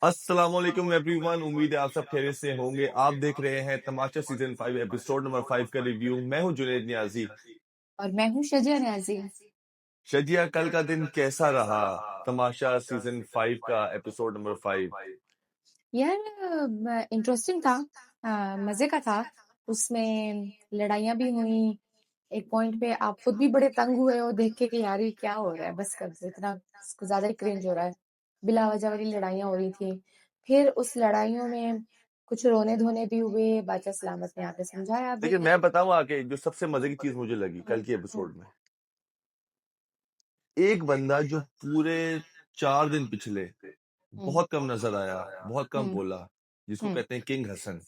अस्सलामुअलैकुम एवरीवन, उम्मीद है आप सब खैरियत से होंगे। आप देख रहे हैं तमाशा सीजन 5 एपिसोड नंबर 5 का रिव्यू। मैं हूं जुनेद नियाजी। और मैं हूँ शजिया न्याजी। शजिया, कल का दिन कैसा रहा? तमाशा सीजन 5 का एपिसोड नंबर 5। यार इंटरेस्टिंग था, मजे का था। उसमें लड़ाइयाँ भी हुई। एक पॉइंट पे आप खुद भी बड़े तंग हुए हो देख के कि यार ये क्या हो रहा है, बस कर दो, इतना ज्यादा ही क्रिंज हो रहा है। बिला वजह वाली लड़ाइयाँ हो रही थी। फिर उस लड़ाइयों में कुछ रोने धोने भी हुए। बादशाह सलामत ने आके समझाया भी लेकिन कि मैं बताऊं आगे, जो सबसे मजे की चीज मुझे लगी कल के हम्म, एपिसोड में, एक बंदा जो पूरे 4 दिन पिछले हम्म, बहुत कम नजर आया, बहुत कम हम्म, बोला, जिसको हम्म, कहते हैं किंग हसन,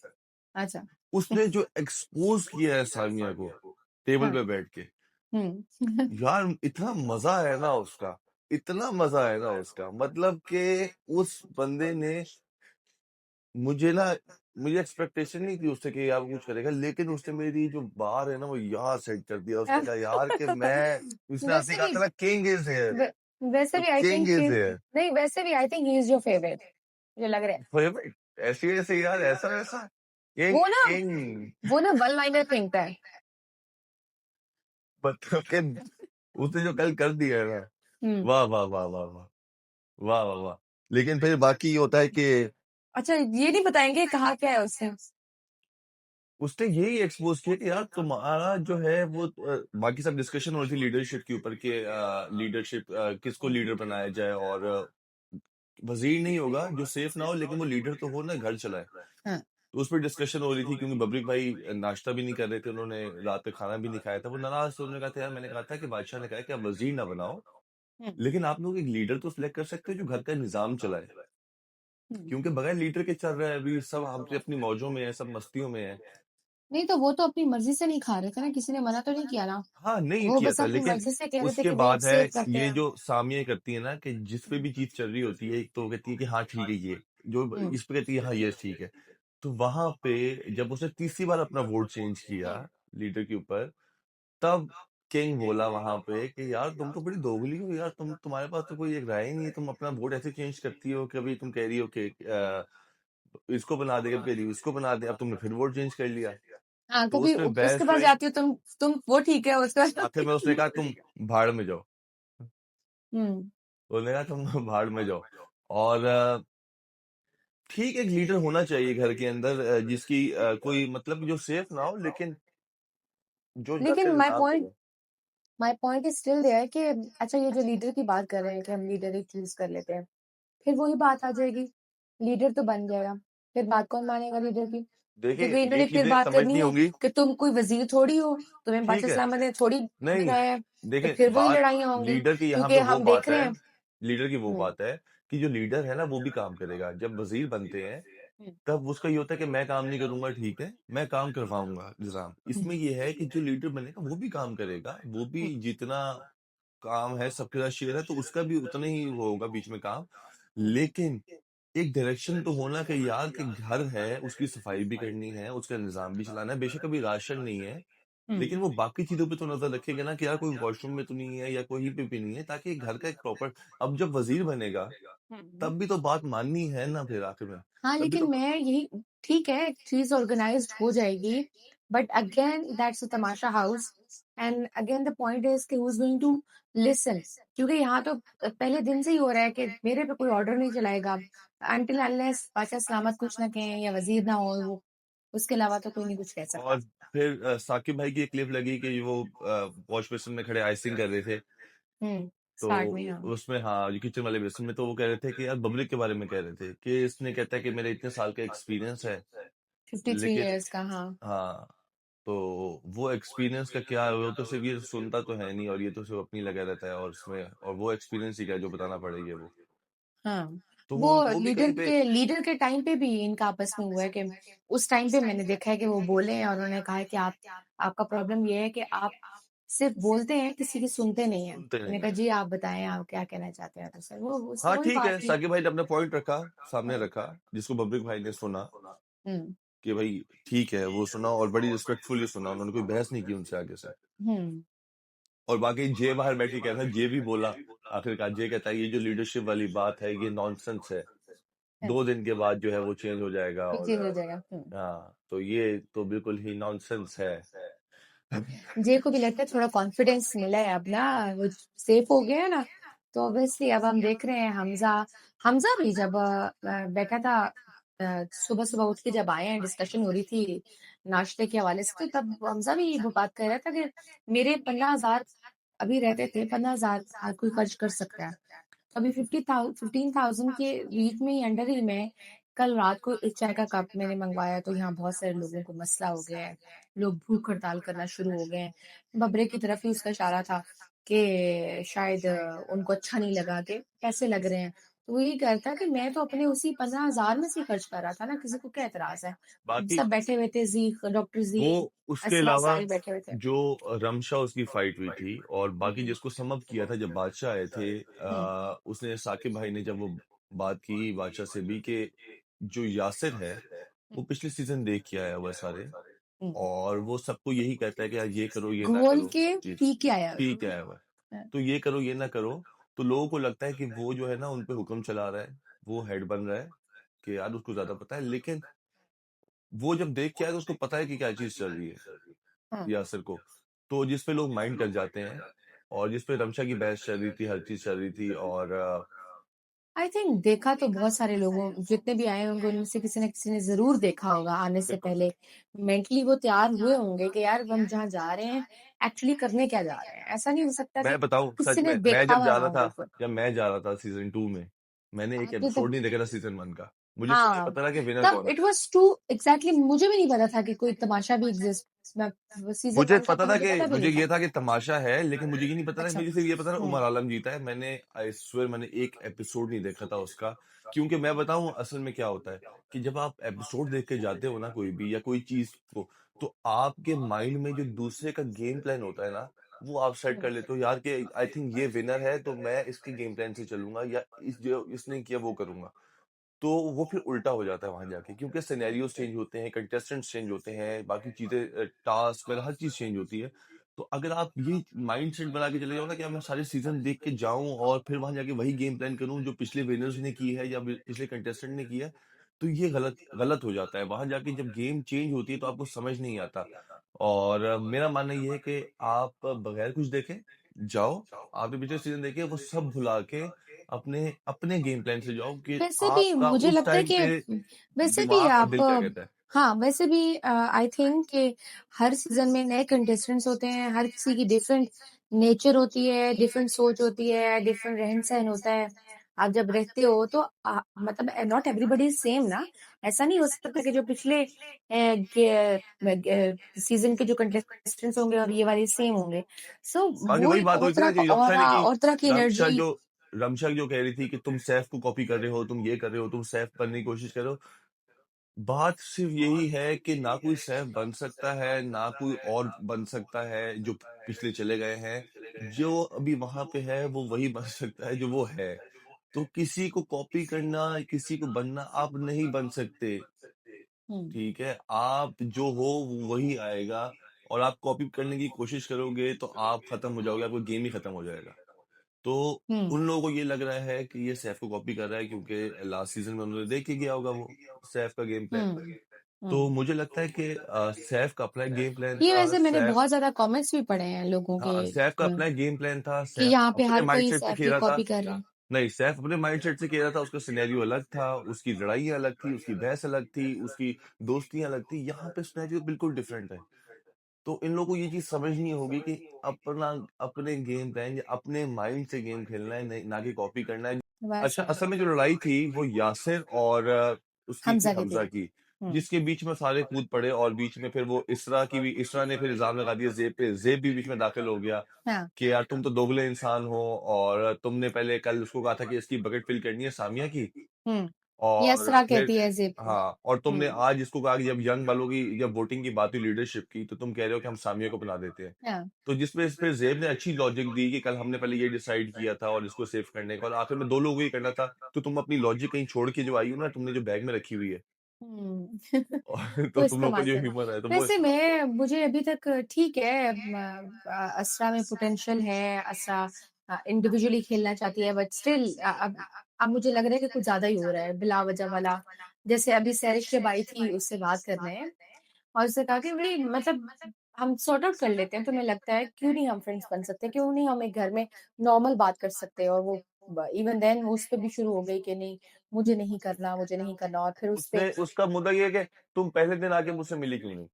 अच्छा। उसने जो एक्सपोज किया है सामिया को टेबल हाँ। पे बैठ के, हम्म। यार इतना मजा है ना उसका, इतना मजा है ना उसका, मतलब कि उस बंदे ने मुझे ना, मुझे एक्सपेक्टेशन नहीं थी उससे कि यार वो कुछ करेगा, लेकिन उसने मेरी जो बार है ना वो यार सेट कर दिया। उसने कहा यार कि मैं, उसने हंसी वैसे कहा भी था ना, किंग इज हियर, वै- वैसे तो भी आई किंग थिंक इज हियर। नहीं, वैसे भी I think he is your favourite, मुझे लग रहा है। फेवरेट? ऐसी ऐसे यार, ऐसा वैसा, किंग वो ना किंग, वो ना वन लाइनर फेंकता है। मतलब कि उसने जो कल कर दिया है ना, हम्म। वाह वाह वाह वाह वाह, वाह वाह वाह। लेकिन फिर बाकी ये होता है कि अच्छा, ये नहीं बताएंगे कहा क्या है उसने? उसने यही एक्सपोज किया कि यार तुम्हारा जो है वो बाकी सब डिस्कशन हो रही थी लीडरशिप के ऊपर कि लीडरशिप किसको लीडर बनाया जाए, और वजीर नहीं होगा जो सेफ ना हो, लेकिन वो लीडर तो हो ना, घर चलाए। हाँ। तो उस पर डिस्कशन हो रही थी, क्योंकि बबरिक भाई नाश्ता भी नहीं कर रहे थे, उन्होंने रात में खाना भी नहीं खाया था, वो नाराज थे। उन्होंने कहा था यार, मैंने कहा था कि बादशाह ने कहा कि आप वजीर ना बनाओ, हम्म, लेकिन आप लोग एक लीडर तो सिलेक्ट कर सकते हो जो घर का निजाम चलाए, हम्म। क्योंकि बगैर लीडर के चल रहा है अभी सब, हम अपनी मौजों में है, सब मस्तियों में है। नहीं तो वो तो अपनी मर्जी से नहीं खा रहे थे ना, किसी ने मना तो नहीं किया ना। हाँ, नहीं वो किया बस था, अपनी लेकिन मर्जी से कह रहे थे उसके कि वेट बाद है सेव करते ये हैं। जो सामिया करती है ना, कि जिस पे भी चीज चल रही होती है, एक तो वो कहती है कि हाँ ठीक है, ये जो हम्म, इस पे कहती है हाँ ये ठीक है। तो वहां पे जब उसने तीसरी बार अपना वोट चेंज किया हम्म, लीडर के ऊपर, तब किंग बोला वहां पे कि यार तुम तो बड़ी दोगली हो यार, तुम्हारे पास तो कोई एक राय ही नहीं है, तुम अपना वोट ऐसे चेंज करती हो, कभी तुम कह रही हो कि इसको बना दे, कभी कह रही हो इसको बना दे, अब तुमने फिर वोट चेंज कर लिया। हाँ, तो कभी उसमें उसके बहस पास हुई, जाती हो तुम वो ठीक है उसके आखिर में बाद। उसने कहा तुम भाड़ में जाओ, हम्म, उन्होंने कहा तुम भाड़ में जाओ। और ठीक, एक लीडर होना चाहिए घर के अंदर, जिसकी कोई मतलब जो सेफ ना हो, लेकिन जो घर का लेकिन निजाम चले। My point is still there कि अच्छा, ये जो लीडर की बात कर रहे हैं कि हम लीडर ही चूज कर लेते हैं, फिर वही बात आ जाएगी, लीडर तो बन जाएगा, फिर बात कौन मानेगा लीडर की? देखिए, क्योंकि ये इन्होंने फिर चीजें बात करनी समझनी है होंगी। कि तुम कोई वजीर थोड़ी हो, तुम्हें ठीक बादशाह है, सलामत ने थोड़ी नहीं, बनाया है। तो देखिए फिर वही बात लड़ाइयाँ होंगी, लीडर की यहाँ क्योंकि पे वो हम देख बात रहे है, हैं। लीडर की वो हम्म, बात है कि जो लीडर है ना वो भी काम करेगा। जब वजीर बनते हैं हम्म, तब उसका ये होता है कि मैं काम नहीं करूंगा, ठीक है, मैं काम करवाऊंगा निजाम। हम्म, इसमें ये है कि जो लीडर बनेगा वो भी काम करेगा, वो भी हम्म, जितना काम है सबके साथ शेयर है, तो उसका भी उतना ही वो होगा बीच में काम। हम्म, लेकिन एक डायरेक्शन तो होना कि यार के घर है, उसकी सफाई भी करनी है, उसका निजाम भी चलाना है, बेशक अभी राशन नहीं है, हम्म, लेकिन वो बाकी चीजों पे तो नजर रखेगा ना कि यार कोई वॉशरूम में तो नहीं है या कहीं पे भी नहीं है, ताकि घर का एक प्रॉपर, अब जब वजीर बनेगा हम्म। तब भी तो बात माननी है ना फिर आखिर में, हाँ, तभी लेकिन तो। मैं यही, ठीक है, चीज ऑर्गेनाइज्ड हो जाएगी, but again that's a tamasha house, and again the point is कि who is going to listen? क्योंकि यहाँ तो पहले दिन से ही हो रहा है कि मेरे पे कोई ऑर्डर नहीं चलाएगा अनटिल अनलेस बादशाह सलामत कुछ ना कहें या वजीर ना हो वो, उसके अलावा तो कोई नहीं कुछ कह सकता। और फिर साकिब भाई की एक क्लिप लगी कि वो वॉश बेसिन में खड़े आइसिंग कर रहे थे, तो स्टार्ट में, हाँ। उसमें हाँ, जो किचन वाले बेसिन में, तो वो कह रहे थे कि यार बबलिक के बारे में कह रहे थे कि इसने कहता है कि मेरे इतने साल का एक्सपीरियंस है, 53 लेकिन ईयर्स का, हाँ। हाँ, तो वो एक्सपीरियंस का क्या है, वो तो सिर्फ ये सुनता तो है नहीं, और ये तो सिर्फ अपनी लगा रहता है, और उसमें और वो एक्सपीरियंस ही क्या है जो बताना पड़ेगी वो। हाँ, तो वो वो भी कहीं पे, लीडर के टाइम पे भी इनका आपस में हुआ है कि उस टाइम पे मैंने देखा है कि वो बोले हैं और उन्होंने कहा है कि आप, आपका प्रॉब्लम ये है कि आप सिर्फ बोलते हैं, किसी की सुनते नहीं हैं। सुनते मैंने नहीं कहा है। जी आप बताएं आप क्या कहना चाहते हैं, तो सर वो हाँ वही ठीक बात है, थी। साकिब भाई ने अपना पॉइंट रखा, सामने हाँ। रखा, जिसको बबलिक भाई ने सुना हम्म, कि भाई ठीक है, वो सुना और बड़ी रिस्पेक्टफुली सुना, उन्होंने कोई बहस नहीं की उनसे आगे से। हम्म, और बाकी जे बाहर बैठ के कहता है, जे भी बोला आखिरकार, जे कहता है ये जो लीडरशिप वाली बात है ये नॉनसेंस है, हाँ, 2 दिन के बाद जो है वो चेंज हो जाएगा फिर और चेंज हो जाएगा। हाँ, तो ये तो बिल्कुल ही नॉनसेंस है। जे को भी लगता है थोड़ा कॉन्फिडेंस मिला है अब ना, वो सेफ हो गया है ना, तो ऑब्वियसली अब हम देख रहे हैं हमजा हमजा भी जब बैठा था सुबह-सुबह उठ के जब आए हैं, डिस्कशन हो रही थी नाश्ते के हवाले से, तो तब हमजा भी वो बात कर रहा था कि मेरे 15,000 अभी रहते थे, 15,000 हर कोई खर्च कर सकता है। अभी 15,000 के वीक में ही अंडर ही में कल रात को एक चाय का कप मैंने मंगवाया तो यहाँ बहुत सारे लोगों को मसला हो गया है। लोग भूख हड़ताल करना शुरू हो गए हैं। बबरे की तरफ ही उसका इशारा था कि शायद उनको अच्छा नहीं लगा कि पैसे लग रहे हैं। तो वो यही कहता कि मैं तो अपने उसी 15,000 में से ही खर्च कर रहा था ना, किसी को क्या एतराज़ है? बाकी सब बैठे हुए थे डॉक्टर वो ज़ी, उसके असरा अलावा सारे बैठे हुए थे। जो रमशा उसकी फाइट हुई थी और बाकी हुँ, जिसको सम अप किया था जब बादशाह आए थे हुँ, उसने साकिब भाई ने जब वो बात की बादशाह से भी कि जो यासिर है हुँ, वो पिछले सीजन देख के आया हुआ है सारे हुँ। और वो सबको यही कहता है कि यार ये करो ये ना घोल करो के जी पी के आया पी के है। आया हुआ है तो ये करो ये ना करो तो लोगों को लगता है कि वो जो है ना उन पे हुक्म चला रहा है वो हेड बन रहा है कि यार उसको ज्यादा पता है लेकिन वो जब देख के आया तो उसको पता है कि क्या चीज चल रही है हाँ। यासिर को तो जिस पे लोग माइंड कर जाते हैं और जिस पे रमशा की बहस चल रही थी हर चीज चल रही थी और आई थिंक देखा तो बहुत सारे लोगों जितने भी आए होंगे उनमें से किसी न किसी ने ज़रूर देखा होगा आने से बिल्कुल पहले। मेंटली वो तैयार हुए होंगे कि यार हम जहाँ जा रहे हैं एक्चुअली करने क्या जा रहे हैं। ऐसा नहीं हो सकता कि मैं बताऊं सच किसी ने में मैं देखा जब हुआ जा ना रहा हो था बिल्कुल। जब मैं जा रहा था सीजन 2 में मैंने एक आपने एपिसोड तब नहीं देखा था सीजन 1 का मुझे सिर्फ ये हाँ, पता था कि विनर तब कौन है इट वाज़ टू एग्ज़ैक्टली मुझे भी नहीं पता था कि कोई तमाशा भी एग्ज़िस्ट मैं सीज़न मुझे 1 का पता तो था मुझे कि पता भी मुझे नहीं था। ये था कि तमाशा है लेकिन मुझे ये नहीं पता था अच्छा। मुझे सिर्फ ये पता था हुँ, उमर आलम जीता है मैंने आई स्वेयर मैंने एक एपिसोड नहीं देखा था उसका क्योंकि मैं बताऊं असल में क्या होता है कि जब आप एपिसोड देख के जाते हो ना कोई भी या कोई चीज को तो आपके माइंड में जो दूसरे का गेम प्लान होता है ना वो आप सेट हुँ, कर लेते हो यार कि आई थिंक ये विनर है तो मैं इसके गेम प्लान से चलूंगा या इस जो इसने किया वो करूंगा तो वो फिर उल्टा हो जाता है वहां जाके क्योंकि सिनेरियोज चेंज होते हैं कंटेस्टेंट्स चेंज होते हैं बाकी चीजें टास्क वगैरह हर चीज चेंज होती है तो अगर आप ये माइंडसेट बना के चले जाओ ना कि अब मैं सारे सीजन देख के जाऊं और फिर वहां जाके वही गेम प्लान करूं जो पिछले विनर्स ने की है या पिछले कंटेस्टेंट ने किया है तो ये गलत गलत हो जाता है वहां जाके जब गेम चेंज होती है तो आपको समझ नहीं आता और मेरा मानना ये है कि आप बगैर कुछ देखे जाओ आपने पिछले सीजन देखे वो सब भुला के अपने अपने गेम प्लान से जाओ कि वैसे भी आपका मुझे उस लगता है टाइम कि पे वैसे भी दिमाग और आप दिल क्या कहता है हाँ, वैसे भी आई थिंक कि हर सीज़न में नए कंटेस्टेंट्स होते हैं, हर किसी की डिफरेंट नेचर होती है, डिफरेंट सोच होती है, डिफरेंट रहन-सहन होता है। आप जब रहते हो तो मतलब नॉट एवरीबॉडी इज़ सेम ना। ऐसा नहीं हो सकता कि जो पिछले सीज़न के जो कंटेस्टेंट्स होंगे और ये वाले सेम होंगे। सो बाकी वो वही एक बात और हुई थी तरह ना का कि रक्षा ने ऑरा की और तरह की रक्षा एनर्जी जो रमशा जो कह रही थी कि तुम सैफ को कॉपी कर रहे हो तुम ये कर रहे हो तुम सैफ बनने की कोशिश कर रहे हो बात सिर्फ यही है कि ना कोई सैफ बन सकता है ना कोई और बन सकता है जो पिछले चले गए हैं जो अभी वहां पे है वो वही बन सकता है जो वो है तो किसी को कॉपी करना किसी को बनना आप नहीं बन सकते हुँ, ठीक है आप जो हो वो वही आएगा और आप कॉपी करने की कोशिश करोगे तो आप खत्म हो जाओगे आपका गेम ही खत्म हो जाएगा तो हुँ, उन लोगों को ये लग रहा है कि ये सैफ को कॉपी कर रहा है क्योंकि लास्ट सीजन में उन्होंने देख के गया होगा वो सैफ का गेम प्लान हुँ, तो हुँ। मुझे लगता है कि सैफ का अपना गेम प्लान ये था वैसे मैंने सैफ बहुत ज़्यादा कमेंट्स भी पढ़े हैं लोगों के हाँ सैफ का अपना गेम प्लान था कि सैफ यहाँ पे अपने हर कोई माइंडसेट से सैफ खेल की रहा था कॉपी कर रहा है। नहीं सैफ अपने माइंडसेट से खेल रहा था उसका सिनेरियो अलग था उसकी लड़ाइयाँ अलग थी उसकी बहस अलग थी उसकी दोस्तियां अलग थी यहाँ पे सिनेरियो बिल्कुल डिफरेंट है तो इन लोगों को ये चीज समझनी होगी कि अपना अपने गेम प्लान या अपने माइंड से गेम खेलना है ना कि कॉपी करना है बस अच्छा असल में जो लड़ाई थी वो यासिर और उसकी थी हमज़ा की थी। हमजा की हुँ, जिसके बीच में सारे कूद पड़े और बीच में फिर वो इसरा ने फिर इल्जाम लगा दिया जेब पे जेब भी बीच में दाखिल हो गया हाँ, कि यार तुम तो दोगले इंसान हो और तुमने पहले कल उसको कहा था कि इसकी बकेट फिल करनी है सामिया की हुँ। और यसरा फिर कहती है ज़ेब को। हाँ और तुमने हुँ, आज इसको कहा कि जब यंग वालों की जब वोटिंग की बात हुई लीडरशिप की तो तुम कह रहे हो कि हम सामिया को बना देते हैं हाँ। तो जिसमें फिर जेब ने अच्छी लॉजिक दी कि कल हमने पहले ये डिसाइड किया था और इसको सेव करने का और आखिर में दो लोगों को ही करना था तो तुम अपनी लॉजिक कहीं छोड़ के जो आई हो ना तुमने जो बैग में रखी हुई है हुँ। और वो तो तुम लोग का इस्तेमाल जो कर ह्यूमर है तो वो वैसे मैं मुझे अभी तक ठीक है असरा में पोटेंशियल है, असरा इंडिविजुअली खेलना चाहती है, बट स्टिल अब मुझे लग रहा है कि कुछ ज़्यादा ही हो रहा है, बिला वजह वाला। जैसे अभी सैरिश जब आई थी उससे बात करने, और उसने कहा कि भई मतलब हम सॉर्ट आउट कर लेते हैं, तुम्हें लगता है क्यों नहीं हम फ्रेंड्स बन सकते? क्यों नहीं हम एक घर में नॉर्मल बात कर सकते? और वो ब इवन देन वो उस पे भी शुरू हो गई कि नहीं, मुझे नहीं करना, और फिर उस पे उसने उसका मुद्दा ये है कि तुम पहले दिन आके मुझसे मिली क्यों नहीं?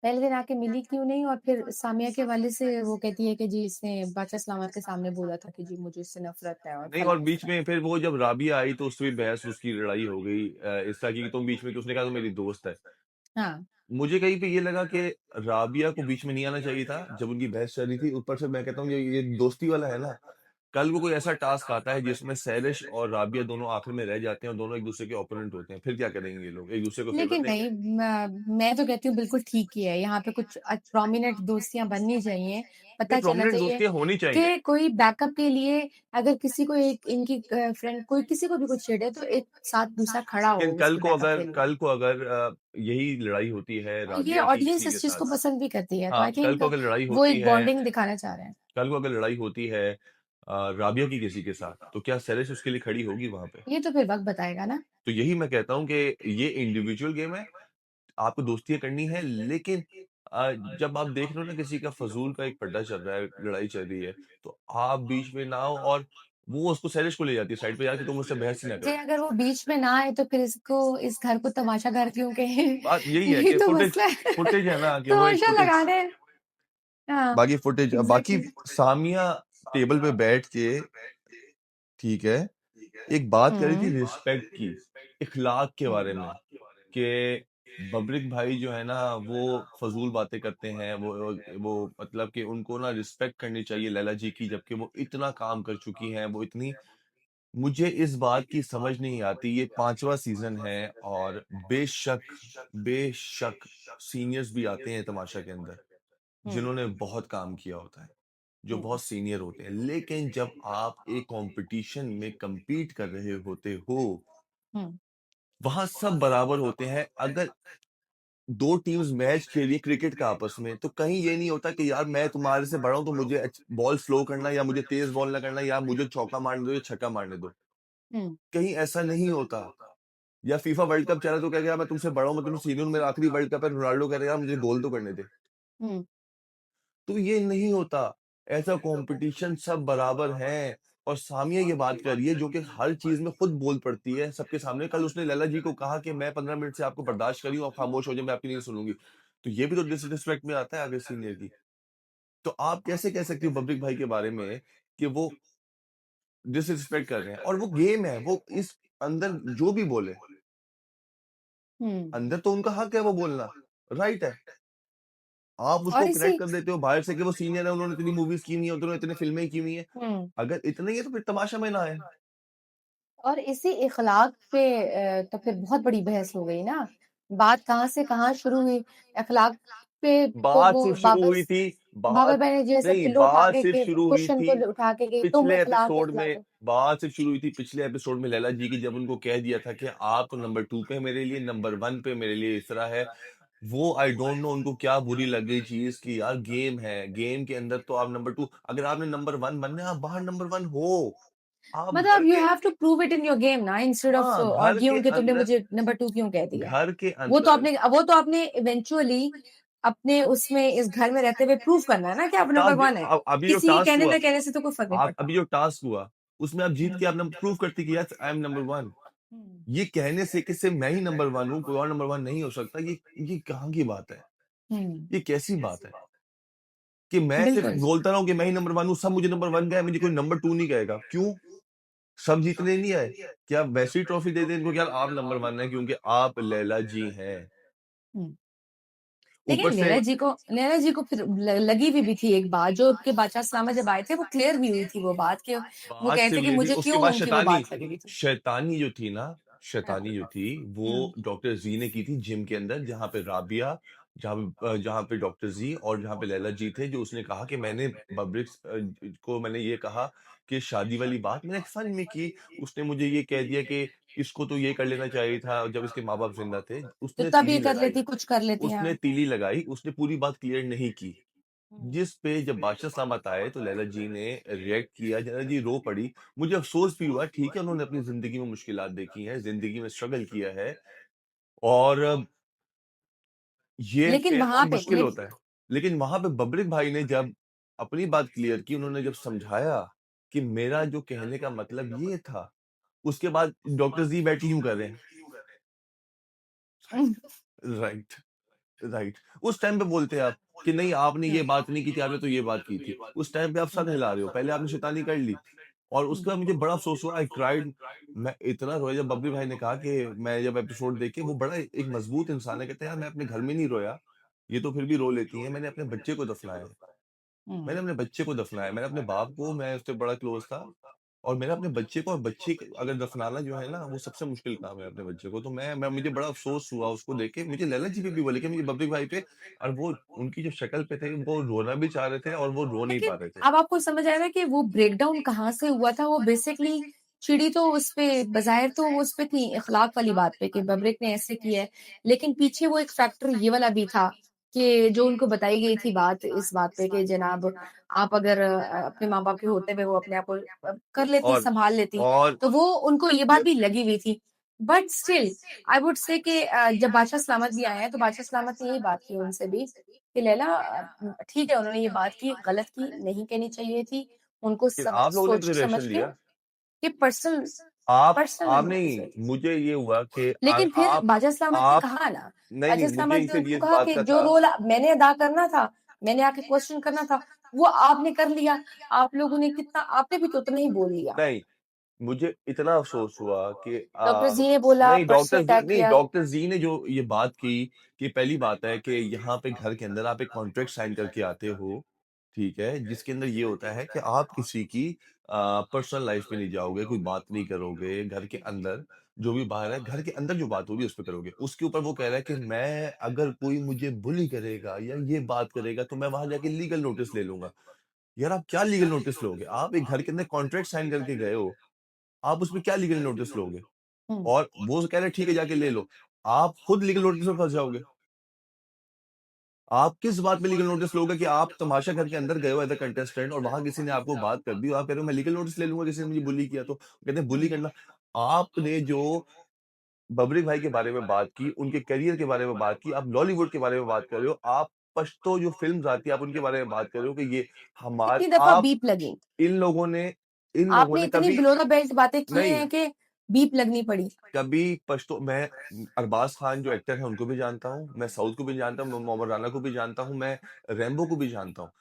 पहले दिन आके मिली क्यों नहीं, और फिर सामिया के वाले से वो कहती है कि जी इसने बादशाह सलामत के सामने बोला था कि जी मुझे इससे नफ़रत है और नहीं, और बीच फलाना-ढिमकाना। में फिर वो जब राबिया आई तो उससे भी बहस उसकी लड़ाई हो गई इस तरह की कि तुम बीच में, कि उसने कहा तुम मेरी दोस्त है। हाँ, मुझे कहीं पे ये लगा कि राबिया को बीच में नहीं आना चाहिए था जब उनकी बहस चल रही थी। ऊपर से मैं कहता हूँ ये दोस्ती वाला है ना, कल को कोई ऐसा टास्क आता है जिसमें सैरिश और राबिया दोनों आखिर में रह जाते हैं और दोनों एक-दूसरे के ओपोनेंट होते हैं, फिर क्या करेंगे ये लोग? एक-दूसरे को फ़ेवर लेकिन देंगे? नहीं, मैं तो कहती हूँ बिल्कुल ठीक ही है। यहाँ पे कुछ प्रोमिनेंट दोस्तियाँ बननी चाहिए। नहीं, पता चलना प्रोमिनेंट चाहिए दोस्तियाँ होनी चाहिए। कि कोई बैकअप के लिए अगर किसी को एक इनकी फ्रेंड कोई किसी को भी कुछ छेड़े तो एक साथ दूसरा खड़ा हो लेकिन उसके बैकअप के लिए। कल को अगर यही लड़ाई होती है ये राबिया की ऑडियंस किसी इस के चीज़ साथ, को पसंद भी करती है, तो हाँ, आई थिंक वो एक बॉन्डिंग दिखाना चाह रहे हैं। कल को अगर लड़ाई होती है राबिया की किसी के साथ, तो क्या सैरिश उसके लिए खड़ी होगी वहाँ पे? ये तो फिर वक़्त बताएगा ना। तो यही मैं कहता हूँ कि ये इंडिविजुअल गेम है, आपको दोस्तियाँ करनी है, लेकिन जब आप देख रहे हो ना किसी का फ़ज़ूल का एक पड्डा चल रहा है, लड़ाई चल रही है, तो आप बीच में ना आओ, और वो उसको सैरिश को ले जाती है साइड पे जाके, तुम मुझसे बहस ही ना जी, करो। अगर वो बीच में ना आए तो फिर इसको इस घर को तमाशा घर क्यों कहें? बात यही है यही कि तो फुटेज मसला है। फुटेज है ना, कि वो एक तमाशा फुटेज, लगाने हाँ, बाकी एग्ज़ैक्टली। सामिया टेबल पे बैठ के, ठीक है, एक बात कर रही थी हुँ, रिस्पेक्ट की, इखलाक के बारे में, कि बब्रिक भाई जो है ना वो फ़ज़ूल बातें करते हैं, वो मतलब कि उनको ना रिस्पेक्ट करनी चाहिए लैला जी की, जबकि वो इतना काम कर चुकी हैं, वो इतनी, मुझे इस बात की समझ नहीं आती, ये 5वां सीज़न है और बेशक, बेशक सीनियर्स भी आते हैं तमाशा के अंदर, हुँ, जिन्होंने बहुत काम किया होता है, जो हुँ, बहुत सीनियर होते हैं। लेकिन जब आप एक कॉम्पिटिशन में कम्पीट कर रहे होते हो, हुँ, वहाँ सब बराबर होते हैं। अगर 2 टीम्स मैच खेल रही है क्रिकेट का आपस में, तो कहीं ये नहीं होता कि यार मैं तुम्हारे से बड़ा हूँ तो मुझे बॉल स्लो करना, या मुझे तेज़ बॉल ना करना, या मुझे चौका मारने दो या छक्का मारने दो। हुँ, कहीं ऐसा नहीं होता। या फीफा वर्ल्ड कप चल रहा है तो कहेगा यार मैं तुमसे बड़ा हूँ, मैं तुमसे सीनियर हूँ, मेरा आखिरी वर्ल्ड कप है, रोनाल्डो कह रहा है यार मुझे गोल तो करने दे। हुँ, तो ये नहीं होता। ऐसा कॉम्पिटिशन, सब बराबर हैं। और सामिया ये बात कर रही है जो कि हर चीज़ में खुद बोल पड़ती है सबके सामने। कल उसने लैला जी को कहा कि मैं 15 मिनट से आपको बर्दाश्त कर रही हूँ, आप खामोश हो जाइए, मैं आपकी नहीं सुनूँगी। तो ये भी तो डिसरिस्पेक्ट में आता है आगे सीनियर की। तो आप कैसे कह सकती हो बब्रिक भाई के बारे में कि वो डिसरिस्पेक्ट कर रहे हैं? और वो गेम है, वो इस अंदर जो भी बोले, हुँ। अंदर तो उनका हक है वो बोलना, राइट है। आप और उसको कनेक्ट इसी कर देते हो बाहर से कि वो सीनियर है, उन्होंने इतनी मूवीज़ की हुई हैं, उन्होंने इतनी फ़िल्में की हुई हैं। हुँ, अगर इतना ही है तो फिर तमाशा में ना आए। और इसी इख़लाक़ पे तो फिर बहुत बड़ी बहस हो गई ना। बात कहाँ से कहाँ शुरू हुई, इख़लाक़ पे तो बात वो सिर्फ़ शुरू हुई थी, बाबर बात भाई ने जैसे नहीं, पिल्लो उठा बात के सिर्फ़ शुरू हुई कुशन थी को उठा के गई, तुम पिछले इख़लाक़, एपिसोड इख़लाक़। में। बात सिर्फ़ शुरू हुई थी पिछले एपिसोड में लैला जी की, जब उनको कह दिया था कि आप तो नंबर 2 पे हैं मेरे लिए, नंबर 1 पे मेरे लिए इस तरह है। वो आई डोंट नो उनको क्या बुरी लग गई चीज़ कि यार गेम है, गेम के अंदर तो आप नंबर 2, अगर आपने नंबर 1 बनना है, आप बाहर नंबर 1 हो। आप घर मतलब U K, have to prove it in your game ना, इंस्टेड ऑफ हाँ, आर्ग्यूइंग कि तुमने मुझे नंबर 2 क्यों कह दिया। घर के अंदर वो तो आपने इवेंचुअली अपने उसमें इस घर में रहते हुए प्रूव करना है ना कि आप नंबर टास्क, 1 है। अभी जो किसी के टास्क कहने हुआ, ना कहने से तो कोई फ़र्क नहीं आप पड़ता। अभी जो टास्क हुआ, उसमें आप जीत हुँ, के आप प्रूव करती कि यस आई एम नंबर 1। हुँ, ये कहने से कि सिर्फ मैं ही नंबर 1 हूँ, कोई और नंबर 1 नहीं हो सकता, ये कहाँ की बात है? हुँ, ये कैसी बात है? कि मैं सिर्फ बिल्कुल। बोलता रहूँ कि मैं ही नंबर 1 हूँ, सब मुझे नंबर 1 कहे, मुझे कोई नंबर 2 नहीं कहेगा। क्यों? सब जीतने नहीं आए? क्या वैसी ही ट्रॉफी दे दें इनको कि यार आप नंबर 1 हैं क्योंकि आप लैला जी हैं। हुँ। ऊपर लेकिन से लैला जी को फिर लगी भी थी एक बात, जो कि बादशाह सलामत जब आए थे वो क्लियर भी हुई थी वो बात कि वो बात कह रहे थे सिर्फ कि ये थी, मुझे उसके क्यों बाद उनकी वो बात लगी हुई थी। शैतानी जो थी ना, हाँ। शैतानी जो थी, वो हुँ, डॉक्टर ज़ी ने की थी जिम के अंदर, जहाँ पे राबिया, जहाँ पे डॉक्टर ज़ी और जहाँ पे लैला जी थे, जो उसने कहा कि मैंने को मैंने ये कहा कि शादी वाली बात मैंने फन में की। उसने मुझे ये कह दिया कि इसको तो ये कर लेना चाहिए था जब इसके माँ-बाप ज़िंदा थे। तो उसने तब तीली ये कर लगाई, लेती, कुछ कर लेती, हाँ। उसने पूरी बात क्लियर नहीं की। हुँ। जिस पे जब बादशाह सामत आए तो लैला जी ने रिएक्ट किया, लैला जी रो पड़ी। मुझे अफ़सोस भी हुआ, ठीक है उन्होंने अपनी ज़िंदगी में मुश्किलात देखी हैं, ज़िंदगी में स्ट्रगल किया है और ये लेकिन कहना वहाँ पे मुश्किल होता है। लेकिन वहाँ पे बब्रिक भाई ने जब अपनी बात क्लियर की, उन्होंने जब समझाया कि मेरा जो कहने का मतलब ये था, उसके बाद डॉक्टर ज़ी बैठ के यूँ कर रहे हैं, राइट, राइट। उस टाइम पे बोलते आप कि नहीं आपने हुँ, ये बात नहीं की थी, आपने तो ये बात की थी। उस टाइम पे आप सर हुँ, हिला रहे हो, पहले आपने शैतानी कर ली और हुँ, उसके बाद मुझे बड़ा अफ़सोस हुआ, आई क्राइड। मैं इतना रोया जब बबली भाई ने कहा कि मैं जब एपिसोड देखे, वो बड़ा एक मज़बूत इंसान है, कहते हैं यार मैं अपने घर में नहीं रोया, ये तो फिर भी रो लेती हैं, मैंने अपने बच्चे को दफ़नाया है। हुँ। मैंने अपने बच्चे को दफ़नाया, मैंने अपने बाप को, मैं उससे बड़ा क्लोज़ था और मैंने अपने बच्चे को, और बच्चे क अगर दफ़नाना जो है ना, वो सबसे मुश्किल काम है अपने बच्चे को। तो मैं मुझे बड़ा अफ़सोस हुआ उसको देख के, मुझे लैला जी पे भी हुआ, लेकिन मुझे बब्रिक भाई पे, और वो उनकी जो शक्ल पे थे, वो रोना भी चाह रहे थे और वो रो नहीं लेकिन पा रहे थे। अब आपको समझ आएगा कि वो ब्रेकडाउन कहाँ से हुआ था। वो बेसिकली चिड़ी तो उसपे बज़ाहिर तो वो उसपे थी इख़्लाक़ वाली बात पे कि बब्रिक ने ऐसे किया है। लेकिन पीछे वो एक फैक्टर ये वाला भी था कि जो उनको बताई गई थी बात इस बात पे कि जनाब आप अगर अपने माँ-बाप के होते हुए वो अपने आप को कर लेती, और सँभाल लेती, और तो वो उनको ये बात भी लगी हुई थी। But still I would say कि जब बादशाह सलामत भी आए हैं, तो बादशाह सलामत ने यही बात की उनसे भी कि लैला ठीक है उन्होंने ये बात की, गलत की, नहीं कहनी चाहिए थी। उनको फिर सब आप लोगों ने क्यों सोच रिएक्शन समझ के लिया? ये पर्सनल पर्सनल आप नहीं होनी नहीं, चाहिए। मुझे ये हुआ कि लेकिन फिर बादशाह सलामत ने आप कहा ना, नहीं, नहीं, बादशाह मुझे सलामत ने सिर्फ़ ये उनको इस कहा बात कि का जो था। रोल मैंने अदा करना था, मैंने आके क्वेश्चन करना था, वो आपने कर लिया। आप लोगों ने कितना आपने भी तो उतना ही बोल लिया। नहीं, मुझे इतना अफ़सोस हुआ कि डॉक्टर जी ने बोला, नहीं पर्सनल अटैक किया। डॉक्टर ज़ी ने जो ये बात की कि पहली बात है कि यहाँ पे घर के अंदर आप एक कॉन्ट्रैक्ट साइन करके आते हो, ठीक है? जिसके अंदर ये होता है कि आप किसी की पर्सनल लाइफ़ में नहीं जाओगे, कोई बात नहीं करोगे, घर के अंदर जो भी बाहर है, घर के अंदर जो बात होगी उस पे करोगे। उसके ऊपर वो कह रहा है कि मैं अगर कोई मुझे बुली करेगा या ये बात करेगा तो मैं वहाँ जाके लीगल नोटिस ले लूँगा। यार आप क्या लीगल नोटिस लोगे? आप एक घर के अंदर कॉन्ट्रैक्ट साइन करके गए हो, आप उसमें क्या लीगल नोटिस लोगे? हुँ, और वो कह रहे हैं ठीक है जाके ले लो। आप खुद लीगल नोटिस में फँस जाओगे। आप किस बात पे लीगल नोटिस लोगे कि आप तमाशा घर के अंदर गए हो एज़ अ कंटेस्टेंट और वहाँ किसी ने आपको बात कर दी और आप कह रहे हो मैं लीगल नोटिस ले लूँगा किसी ने मुझे बुली किया तो। कहते हैं बुली हुँ, करना। आपने जो बबरिक भाई के बारे में बात की, उनके करियर के बारे में बात की, आप लॉलीवुड के बारे में बात कर रहे हो, आप पश्तो जो फ़िल्म्स आती है आप उनके बारे में बात कर रहे हो कि ये हमार कितनी दफ़ा आप बीप लगी। इन लोगों ने इन लोगों आपने ने इतनी कभी बिलो द बेल्ट बातें की नहीं हैं कि बीप लगनी पड़ी। कभी पश्तो मैं अरबाज़ खान जो एक्टर है उनको भी जानता हूँ, मैं साउथ को भी जानता हूँ, मैं मोहम्मद राना को भी जानता हूँ, मैं रैम्बो को भी जानता हूँ।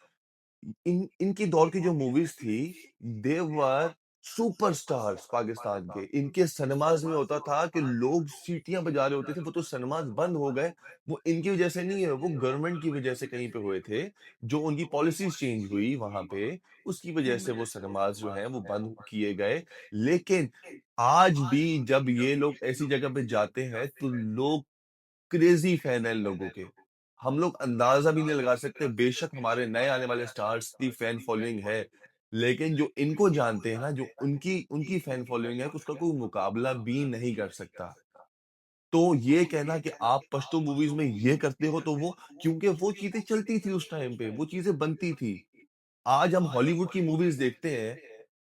इनकी दौर की जो मूवीज़ थी, दे वर सुपरस्टार्स पाकिस्तान के। इनके सिनेमाज़ में होता था कि लोग सीटियाँ बजा रहे होते थे, वो तो सिनेमाज़ बंद हो गए। वो इनकी वजह से नहीं है, वो गवर्नमेंट की वजह से कहीं पे हुए थे। जो उनकी पॉलिसीज़ चेंज हुई वहाँ पे, उसकी वजह हुँ, से वो सिनेमाज़ जो हैं वो बंद किए गए। लेकिन आज भी जब ये लोग ऐसी जगह पे जाते हैं, तो लोग क्रेज़ी फैन हैं इन लोगों के। हम लोग अंदाज़ा भी नहीं लगा सकते, बेशक हमारे नए आने वाले स्टार्स की फैन फॉलोइंग है, लेकिन जो इनको जानते हैं ना, जो उनकी उनकी फैन फॉलोइंग है, उसका कोई मुकाबला भी नहीं कर सकता। तो ये कहना कि आप पश्तो मूवीज़ में ये करते हो, तो वो क्योंकि वो चीज़ें चलती थी उस टाइम पे, वो चीज़ें बनती थी। आज हम हॉलीवुड की मूवीज़ देखते हैं,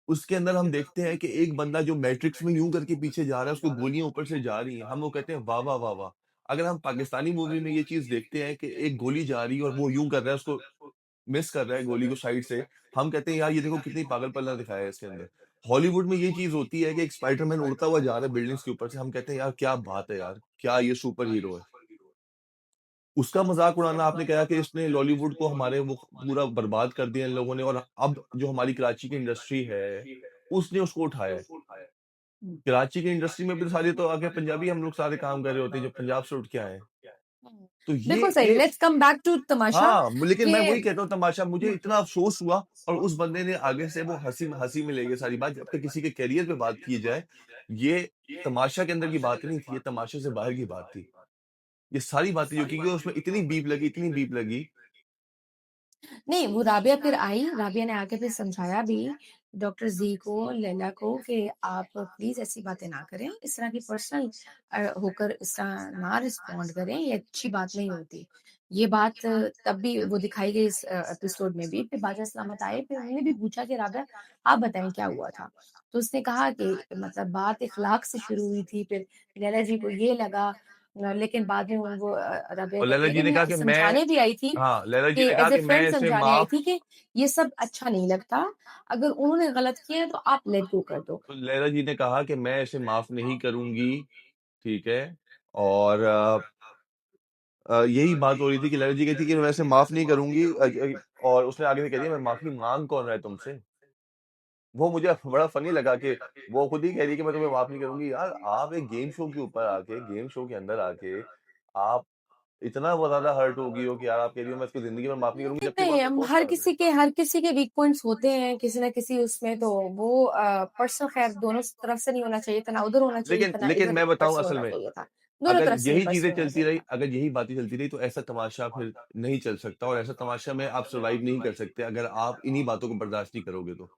उसके अंदर हम देखते हैं कि एक बंदा जो मैट्रिक्स में यूँ करके पीछे जा रहा है, उसको गोलियाँ ऊपर से जा रही हैं, हम वो कहते हैं वाह, वाह, वाह, वाह! अगर हम पाकिस्तानी मूवी में ये चीज़ देखते हैं कि एक गोली जा रही है और वो यूँ कर रहा है, उसको मिस कर रहा है गोली को साइड से, हम कहते हैं यार ये देखो कितनी पागलपना दिखाया है इसके अंदर। हॉलीवुड में ये चीज़ होती है कि एक स्पाइडरमैन उड़ता हुआ जा रहा है बिल्डिंग्स के ऊपर से, हम कहते हैं यार क्या बात है यार! क्या ये सुपर हीरो है। उसका मज़ाक उड़ाना आपने कहा कि इसने लॉलीवुड को हमारे वो पूरा बर्बाद कर दिया इन लोगों ने और अब जो हमारी कराची की इंडस्ट्री है, उसने उसको उठाया है। हुँ, कराची की इंडस्ट्री में भी तो सारे तो आगे पंजाबी हम लोग सारे काम कर रहे होते हैं, जो पंजाब से उठ के आए हैं। हुँ। तो बिल्कुल सही। ये लेट्स कम बैक टू तमाशा हाँ, लेकिन कि मैं वही कहता हूँ तमाशा मुझे हुँ, इतना अफ़सोस हुआ और उस बंदे ने आगे से वो हँसी में ले गया सारी बात। जब तक किसी के करियर पे बात की जाए, ये तमाशा के अंदर की बात नहीं थी, ये तमाशे से बाहर की बात थी। ये सारी बातें जो की गई उसमें इतनी बीप लगी नहीं वो राबिया फिर आई, राबिया ने आके फिर समझाया भी डॉक्टर ज़ी को, लैला को कि आप प्लीज़ ऐसी बातें ना करें, इस तरह की पर्सनल होकर इस तरह ना रिस्पॉन्ड करें, ये अच्छी बात नहीं होती। ये बात तब भी वो दिखाई गई इस एपिसोड में भी। फिर बादशाह सलामत आए, फिर उन्होंने भी पूछा कि राबिया आप बताएँ क्या हुआ था? तो उसने कहा कि मतलब बात इखलाक से शुरू हुई थी, फिर लैला जी को ये लगा लेकिन बाद में वो राबिया और लैला कहती है जी कि ने मैं कहा कि मैं समझाने भी आई थी हाँ, लैला जी कि ने कहा एज़ अ कि मैं फ्रेंड इसे समझाने आई माफ़ थी कि ये सब अच्छा नहीं लगता। अगर उन्होंने गलत किया है तो आप लेट गो कर दो। तो लैला जी ने कहा कि मैं इसे माफ़ नहीं करूँगी, ठीक है? और यही बात हो रही थी कि लैला जी कहती कि मैं इसे माफ़ नहीं करूँगी और उसने आगे से कह दिया, "मैं माफ़ी माँग कौन रहा है तुमसे?" वो मुझे बड़ा फ़नी लगा कि वो खुद ही कह रही है कि मैं तुम्हें माफ़ नहीं करूँगी। यार, आप एक गेम शो के ऊपर आके, गेम शो के अंदर आके, आप इतना वो ज़्यादा हर्ट हो गई हो कि यार आप कह रही हो मैं इसको ज़िंदगी में माफ़ नहीं करूँगी, जबकि वो नहीं, आपको हम पोस्ट कर रहे हैं। हर किसी के वीक पॉइंट्स होते हैं किसी न किसी उसमें तो वो पर्सनल खैर दोनों तरफ से नहीं होना चाहिए था, ना उधर होना चाहिए लेकिन था, ना लेकिन इधर मैं बताऊँ परसे असल होना में, चाहिए था। दोनों तरफ से नहीं परसे होना चाहिए था। अगर यही बातें चलती रही तो ऐसा तमाशा फिर नहीं चल सकता और ऐसा तमाशा में आप सर्वाइव नहीं कर सकते अगर आप इन्हीं बातों को बर्दाश्त नहीं करोगे तो।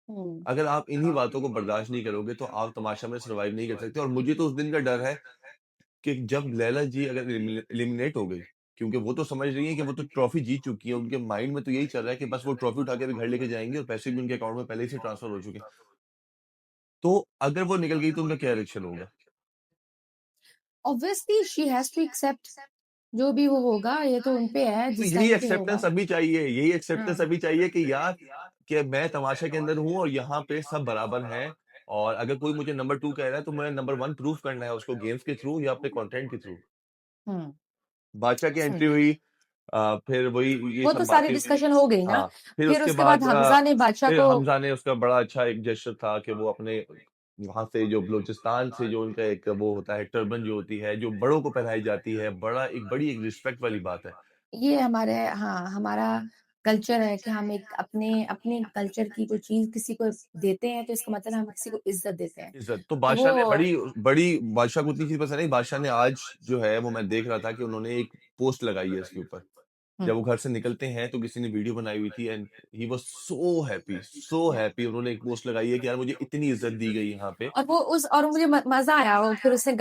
हुँ। अगर आप इन्हीं बातों को बर्दाश्त नहीं करोगे तो आप तमाशा में सर्वाइव नहीं कर सकते और मुझे तो उस दिन का डर है कि जब लैला जी अगर एलिमिनेट हो गई, क्योंकि वो तो समझ रही है कि वो तो ट्रॉफी जीत चुकी है, उनके माइंड में तो यही चल रहा है कि बस वो ट्रॉफी उठा के अभी घर लेके जाएँगे और पैसे भी उनके अकाउंट में पहले ही से ट्रांसफर हो चुके हैं। तो अगर वो निकल गई तो उनका क्या रिएक्शन होगा? Obviously she has to accept जो भी वो होगा ये तो उन पे है तो जिस टाइम पे होगा। यही हाँ। एक्सेप्टेंस अभी चाहिए कि यार कि मैं तमाशा के अंदर हूँ और यहाँ पे सब बराबर हैं और अगर कोई मुझे नंबर 2 कह रहा है तो मैं नंबर 1 प्रूव करना है उसको गेम्स के थ्रू या अपने कंटेंट के थ्रू। हुँ, बादशाह की सही। एंट्री हुई फिर वही ये वो तो सब सारी बातें हुई। डिस्कशन हो गई ना। हाँ, फिर फिर उसके उसके बाद बाद हमज़ा ने बादशाह फिर को हमज़ा ने उसका बड़ा अच्छा एक जेस्चर था कि वो अपने वहाँ से जो बलूचिस्तान से जो उनका एक वो होता है टर्बन जो होती है, जो बड़ों को पहनाई जाती है, बड़ी एक रिस्पेक्ट वाली बात है। ये हमारे हाँ, हमारा कल्चर है कि हम एक अपने अपने कल्चर की कोई चीज़ किसी को देते हैं तो इसका मतलब हम किसी को इज़्ज़त देते हैं। इज़्ज़त, तो तो बादशाह ने वो बड़ी बादशाह को उतनी चीज़ पसंद आई, बादशाह ने आज जो है वो मैं देख रहा था कि उन्होंने एक पोस्ट लगाई है इसके ऊपर। हुँ, जब वो घर से निकलते हैं तो किसी ने वीडियो बनाई हुई थी एंड ही वाज़ सो या हैप्पी उन्होंने एक पोस्ट लगाई है कि यार मुझे इतनी इज़्ज़त दी गई यहाँ पे। और वो उस और मुझे मज़ा आया वो फिर उसने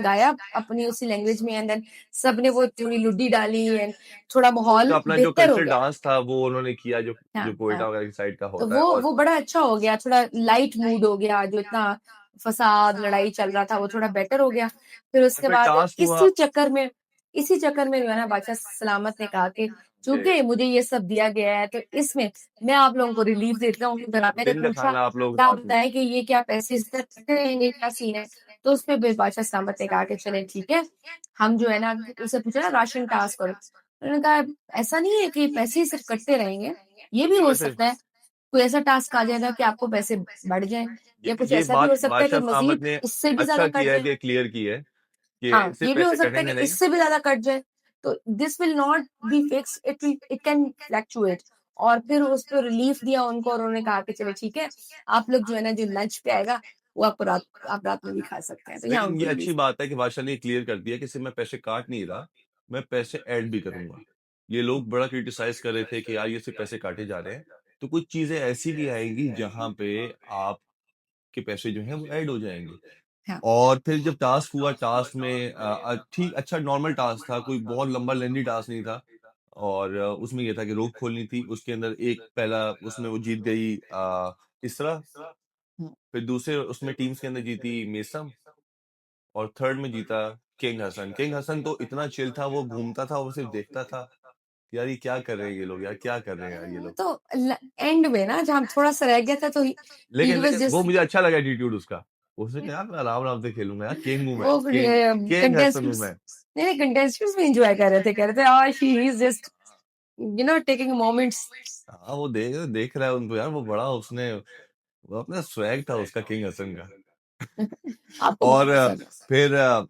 गाया अपनी उसी लैंग्वेज में एंड देन सबने वो थोड़ी लुड्डी डाली एंड थोड़ा जो माहौल अपना जो बेहतर हो कल्चरल गया। डांस था वो उन्होंने किया जो हाँ, जो हाँ। क्वेटा वगैरह की साइड का तो होता है और वो बड़ा अच्छा हो गया, थोड़ा लाइट मूड हो गया, जो इतना फसाद, लड़ाई चल रहा था, वो थोड़ा बेटर हो गया। फिर उसके फिर बाद टास्क हुआ। इसी चक्कर में जो है ना बादशाह सलामत ने कहा कि जी, चूँकि मुझे ये सब दिया गया है, तो इसमें मैं आप लोगों को रिलीफ़ देता हूँ। फिर जनाब ने बिंद पूछा, खाना आप लोग क्या आप साथ में। बताएँ कि ये क्या पैसे इस तरह कटते रहेंगे, क्या सीन है? तो उसपे फिर बादशाह सलामत ने कहा कि चलें ठीक है, हम जो है ना उससे पूछा ना राशन टास्क करो। उन्होंने कहा ऐसा नहीं है कि पैसे ही सिर्फ़ कटते रहेंगे, ये भी नहीं हो वैसे सकता है कोई ऐसा टास्क आ जाएगा कि आपको पैसे बढ़ जाएँ या कुछ ये ऐसा भी बात हो सकता है कि बादशाह सामत मज़ीद ने इससे भी अच्छा ज़्यादा कट किया है जाए। कि क्लियर की है कि हाँ, इससे ये भी हो पैसे सकता है कि कटेंगे नहीं। इससे भी ज़्यादा कट जाए। तो this will not be fixed it can fluctuate और फिर उस पे रिलीफ दिया उनको और उन्होंने कहा कि चलिए ठीक है, आप लोग जो है ना जो लंच पे आएगा वो आप रात में भी खा सकते हैं। तो यहाँ लेकिन उनको ये अच्छी रिलीफ बात है कि बादशाह ने क्लियर कर दिया कि सिर्फ मैं पैसे काट नहीं रहा, मैं पैसे ऐड भी करूँगा। ये लोग बड़ा क्रिटिसाइज़ कर रहे थे कि यार ये सिर्फ पैसे काटे जा रहे हैं। तो कुछ चीज़ें ऐसी भी आएँगी जहाँ पे आपके पैसे जो हैं वो ऐड हो जाएँगे। हाँ, और फिर जब टास्क हुआ, टास्क में ठीक अच्छा नॉर्मल टास्क था, कोई बहुत लंबा लेंथी टास्क नहीं था। और उसमें ये था कि रोक खोलनी थी, उसके अंदर एक पहला उसमें वो जीत गई इसरा, हुँ। फिर दूसरे उसमें टीम्स के अंदर जीती मेसम और थर्ड में जीता किंग हसन। किंग हसन तो इतना चिल था, वो घूमता था, वो सिर्फ देखता था, यार ये क्या कर रहे हैं ये लोग यार, क्या कर रहे हैं यार ये वो लोग? तो ल एंड में ना जहाँ थोड़ा-सा रह गया था तो ही वाज़ लेकिन वो जस्ट मुझे अच्छा लगा एटीट्यूड उसका। उसने कहा यार मैं आराम-आराम से खेलूँगा यार, किंग हूँ मैं, वो किंग हसन हूँ कंटेस्टेंट्स मैं। नहीं कंटेस्टेंट्स भी एन्जॉय कर रहे थे। कह रहे थे she is just taking moments. हाँ, वो देख देख रहा है उनको यार, वो बड़ा उसने वो अपना स्वैग था उसका किंग हसन का। आपको बहुत और पसंद है। फिर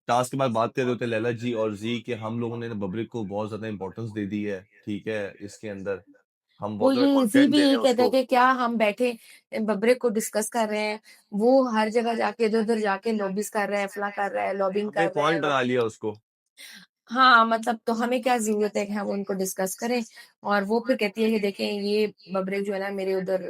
टास्क के बाद बात कर रहे होते लैला जी और जी कि हम लोगों ने बब्रिक को बहुत ज़्यादा इम्पोर्टेंस दे दी है, ठीक है, इसके अंदर। हम वो बहुत ज़्यादा ये ज़ी कंटेंट भी दे रहे यही हैं कहता है उसको। कि क्या हम बैठे बब्रिक को डिस्कस कर रहे हैं, वो हर जगह जाके इधर-उधर जाके लॉबीज़ कर रहा है, फलाँ कर रहा है, लॉबिंग हमने कर एक रहा है पॉइंट वो। बना लिया उसको। हाँ, मतलब तो हमें क्या ज़रूरत है कि हम उनको डिस्कस करें और वो फिर कहती है कि देखें ये बब्रिक जो है ना मेरे उधर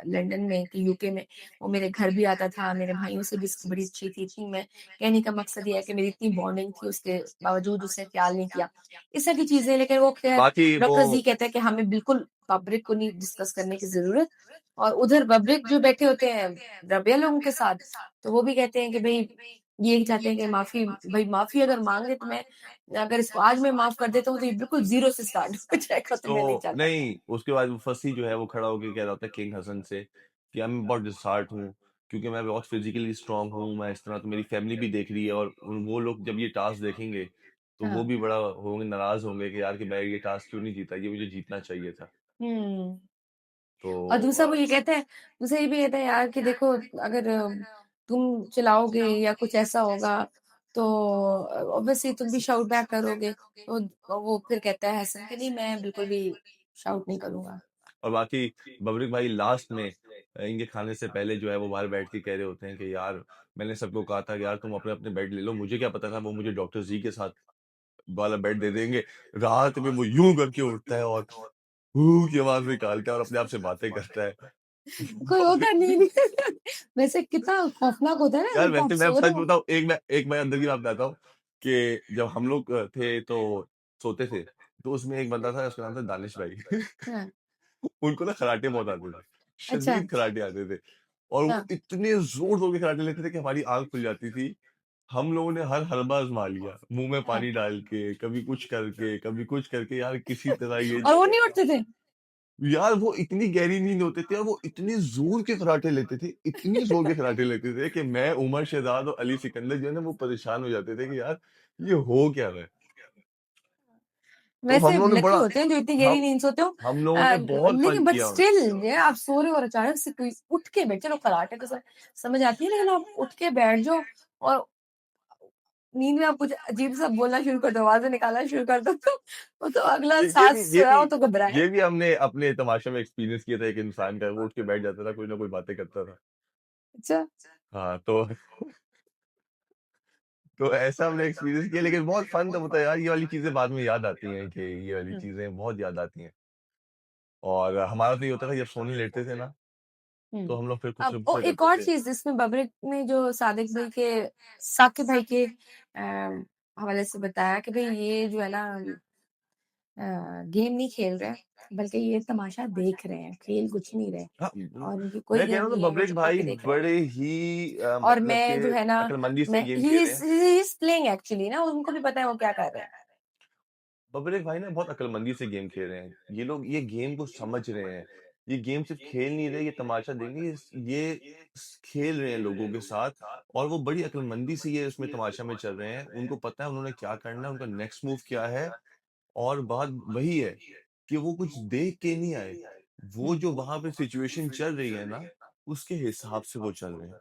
लंदन में कि यूके में, वो मेरे घर भी आता था, मेरे भाइयों से भी इसकी बड़ी अच्छी थी। इतनी मैं कहने का मकसद ये है कि मेरी इतनी बॉन्डिंग थी, उसके बावजूद उसने ख्याल नहीं किया। इस तरह की चीज़ें, लेकिन वो खैर बाकी वो डॉक्टर ज़ी कहते हैं कि हमें बिल्कुल पब्लिक को नहीं डिस्कस करने की ज़रूरत, और उधर पब्लिक जो बैठे होते हैं रबिया लोगों के साथ, तो वो भी कहते हैं कि भई ये चाहते हैं कि माफ़ी, भई माफ़ी अगर माँगे तो मैं, अगर इसको आज मैं माफ़ कर देता हूँ तो ये बिल्कुल ज़ीरो से स्टार्ट हो जाएगा, तो मैं नहीं तो चाहता। नहीं, उसके बाद वो फर्स्ट ही जो है वो खड़ा होके कह रहा होता है किंग हसन से कि मैं बहुत डिसहार्ट हूँ, क्योंकि मैं बहुत फिज़िकली स्ट्रॉन्ग हूँ, मैं इस तरह तो मेरी फैमिली भी देख रही है और वो लोग जब ये टास्क देखेंगे, तो वो हाँ। भी बड़ा होंगे नाराज़ होंगे कि यार कि मैं ये टास्क क्यों नहीं जीता, ये मुझे जीतना चाहिए था। हुँ। तो और दूसरा वो ये कहता है, दूसरा ये भी कहता है यार कि देखो, अगर तुम चलाओगे या कुछ ऐसा होगा तो ऑब्वियसली तुम भी शाउट बैक करोगे। तो वो फिर कहता है हसन कि नहीं, मैं बिल्कुल भी शाउट नहीं करूँगा। और बाकी बबरिक भाई लास्ट में इनके खाने से पहले जो है वो बाहर बैठ के कह रहे होते हैं कि यार मैंने सबको कहा था कि यार तुम अपने-अपने बेड ले लो, मुझे क्या पता था वो मुझे डॉक्टर ज़ी के साथ वाला बेड दे देंगे। रात में वो यूँ करके उठता है और हू की आवाज़ निकालता है और अपने आप से बातें करता है। कोई होता नहीं है। वैसे कितना खौफनाक होता है ना, यार जब आप वैसे मैं सो रहे सच हो। बताऊँ, एक मैं अंदर की बात बताता हूँ कि जब हम लोग थे तो सोते थे, तो उसमें एक बंदा था उसका नाम था दानिश भाई। हाँ, उनको ना कराटे बहुत आते थे, अच्छा, शदीद कराटे आते थे और वो हाँ, इतने ज़ोर-ज़ोर के कराटे लेते थे कि हमारी आँख खुल जाती थी। हम लोगों ने हर हरबा आज़मा लिया, मुँह में हाँ। पानी डाल के, कभी कुछ करके, कभी कुछ करके यार किसी तरह ये और जो वो है नहीं उठते थे? यार वो इतनी गहरी नींद होते थे और वो इतने ज़ोर के कराटे लेते थे, इतनी ज़ोर के कराटे लेते थे कि मैं, उमर शहजाद और अली सिकंदर जो है ना वो परेशान हो जाते थे कि यार ये हो क्या रहा है? तो हम वैसे लोगों ने लकी बड़ा होते हैं जो इतनी गहरी हम नींद सोते हो। हम लोगों ने बहुत लेकिन फन बट किया। स्टिल ये आप सो रहे हो और अचानक से कोई उठ के बैठ, चलो कराटे तो समझ आती है, लेकिन आप उठ के बैठ जाओ और नींद में आप कुछ अजीब-सा बोलना शुरू कर दो, आवाज़ें निकालना शुरू कर दो, तो वो तो अगला ये ये भी साँस ये भी आओ तो घबराए। ये भी हमने अपने तमाशे में एक्सपीरियंस किया था एक इंसान का, वो उठ के बैठ जाता था, कोई ना कोई बातें करता था। अच्छा। हाँ, तो ऐसा हमने एक्सपीरियंस किया लेकिन बहुत फन तो होता है यार, ये वाली चीज़ें बाद में याद आती हैं कि ये वाली हुँ, चीज़ें बहुत याद आती हैं। और हमारा तो ये होता था जब सोने लेटते थे ना, हुँ। तो हम लोग फिर कुछ अब ओ से एक करते और थे। चीज़ जिसमें बबरिक ने जो साकिब भाई के हवाले से बताया कि भई ये जो है ना गेम नहीं खेल रहे हैं, बल्कि ये तमाशा देख रहे हैं, खेल कुछ नहीं रहे, हाँ, और उनकी कोई मैं कह गेम रहा हूँ ना नहीं है, वो बबरेक चुप भाई करके देख रहे हैं। बड़े ही और मतलब मैं के जो है ना, अक्लमंदी से मैं गेम ही खेल रहे इज़ हैं। ही इज़ प्लेइंग एक्चुअली ना, उनको भी पता है वो क्या कर रहे हैं। बबरेक भाई ना बहुत अक्लमंदी से गेम खेल रहे हैं। ये लोग ये गेम को समझ रहे हैं। ये गेम सिर्फ खेल नहीं रहे, ये तमाशा देंगे, खेल रहे हैं लोगों के साथ और वो बड़ी अक्लमंदी से ये उसमें तमाशा में चल रहे हैं। उनको पता है उन्होंने क्या करना है, उनका नेक्स्ट मूव क्या है और बात वही है कि वो कुछ देख के नहीं आए। वो हुँ, जो वहाँ पे सिचुएशन चल रही है ना, उसके हिसाब से वो चल रहे हैं।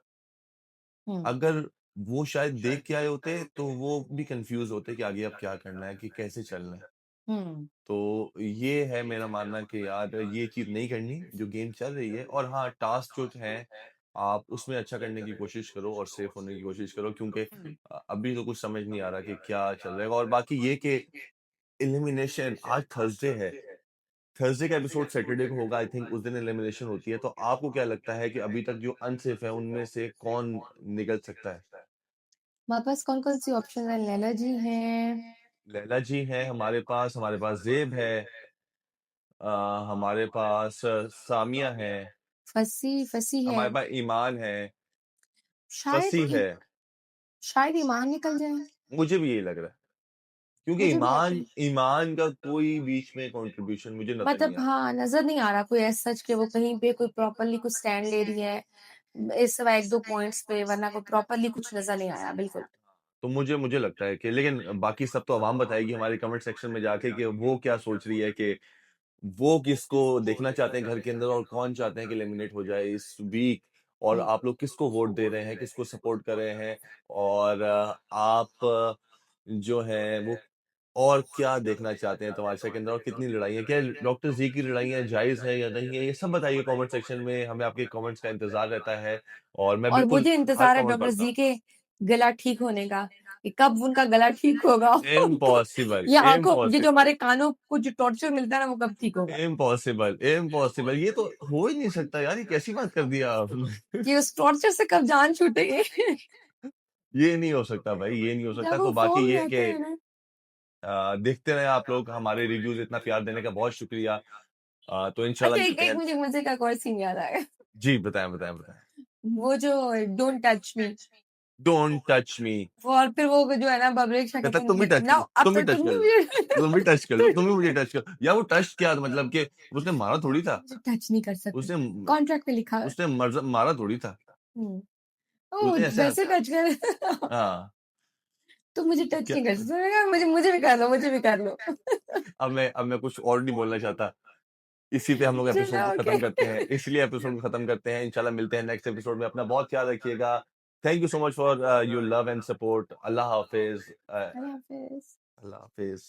हुँ, अगर वो शायद देख के आए होते, तो वो भी कन्फ्यूज़ होते कि आगे अब क्या करना है, कि कैसे चलना है। हुँ, तो ये है मेरा मानना कि यार ये चीज़ नहीं करनी, जो गेम चल रही है और हाँ, टास्क जो हैं, आप उसमें अच्छा करने की कोशिश करो और सेफ होने की कोशिश करो क्योंकि हुँ, अभी तो कुछ समझ नहीं आ रहा कि क्या चल रहा है और बाकी ये कि एलिमिनेशन आज थर्सडे है। थर्सडे का एपिसोड सैटरडे को होगा आई थिंक उस दिन एलिमिनेशन होती है। तो आपको क्या लगता है कि अभी तक जो अनसेफ है उनमें से कौन निकल सकता है? हमारे पास कौन-कौन सी ऑप्शन है? लैला जी हैं, लैला जी हैं हमारे पास ज़ेब है, अ, हमारे पास सामिया है, फसी है, हमारे पास ईमान है, शायद फसी इ है। शायद ईमान निकल जाए, मुझे भी यही लग रहा है क्योंकि मुझे भी ईमान एक्चुअली, ईमान का कोई बीच में कंट्रीब्यूशन मुझे नज़र नहीं मतलब आ रहा। हाँ, नज़र नहीं आ रहा कोई एज़ सच कि वो कहीं पे कोई प्रॉपर्ली कुछ स्टैंड ले रही है। इस सिवाय 1-2 पॉइंट्स पे, वरना कोई प्रॉपर्ली कुछ नज़र नहीं आया, बिल्कुल। तो मुझे मुझे लगता है कि लेकिन बाकी सब तो अवाम बताएगी हमारे कमेंट सेक्शन में जाके कि वो क्या सोच रही है कि वो किसको देखना चाहते हैं घर के अंदर और कौन चाहते हैं कि एलिमिनेट हो जाए इस वीक और हुँ, आप लोग किसको वोट दे रहे हैं, किसको सपोर्ट कर रहे हैं और आप जो है वो और क्या देखना चाहते हैं तमाशा के अंदर और कितनी लड़ाइयाँ क्या डॉक्टर जी की लड़ाइयाँ जायज़ है या नहीं है? ये सब बताइए कमेंट सेक्शन में, हमें आपके कमेंट्स का इंतज़ार रहता है और मैं और बिल्कुल मुझे हर इंतज़ार है कमेंट डॉक्टर पढ़ता ज़ी हूँ। के गला ठीक होने का, कि कब उनका गला ठीक होगा इम्पॉसिबल, या आँखों ये इम्पॉसिबल, जो हमारे कानों को जो टॉर्चर मिलता है ना वो कब ठीक होगा? Impossible, impossible. ये तो हो ही नहीं सकता यार, ये कैसी बात कर दिया आपने? कि उस टॉर्चर से कब जान छूटेगी? ये नहीं हो सकता भाई, ये नहीं हो सकता। जब वो तो बाकी फ़ोन ये है रहते कि हैं ना देखते रहें आप लोग हमारे रिव्यूज़, इतना प्यार देने का बहुत शुक्रिया। तो इंशाल्लाह अच्छा एक मिलते एक हैं। मुझे मज़े का एक और सीन याद आया। जी, बताएँ, बताएँ, बताएँ। वो जो don't touch me don't touch me. और फिर वो जो है ना बब्लिश क्या कहता कहते तुम भी हैं टच नाउ अब तुम भी तो टच तुम कर भी लो, मुझे तुम भी टच कर लो, तुम भी मुझे टच कर। यार वो टच क्या मतलब कि उसने मारा थोड़ी था। मुझे टच नहीं कर सकते। उसने कॉन्ट्रैक्ट में लिखा है। उसने मारा थोड़ी था। हुँ। ओह! उसने ऐसे वैसे टच कर हाँ, तो मुझे टच क्या नहीं कर सकते। मैंने कहा मुझे मुझे भी कर लो, मुझे भी कर लो। अब मैं कुछ और नहीं बोलना चाहता। इसी पे हम लोग चलो एपिसोड को ओके। खत्म करते हैं। इसलिए एपिसोड को खत्म करते हैं। इंशाल्लाह मिलते हैं नेक्स्ट एपिसोड में। अपना बहुत ख्याल रखिएगा। Thank you so much for your love and support. अल्लाह हाफ़िज़। अल्लाह हाफ़िज़। अल्लाह हाफ़िज़।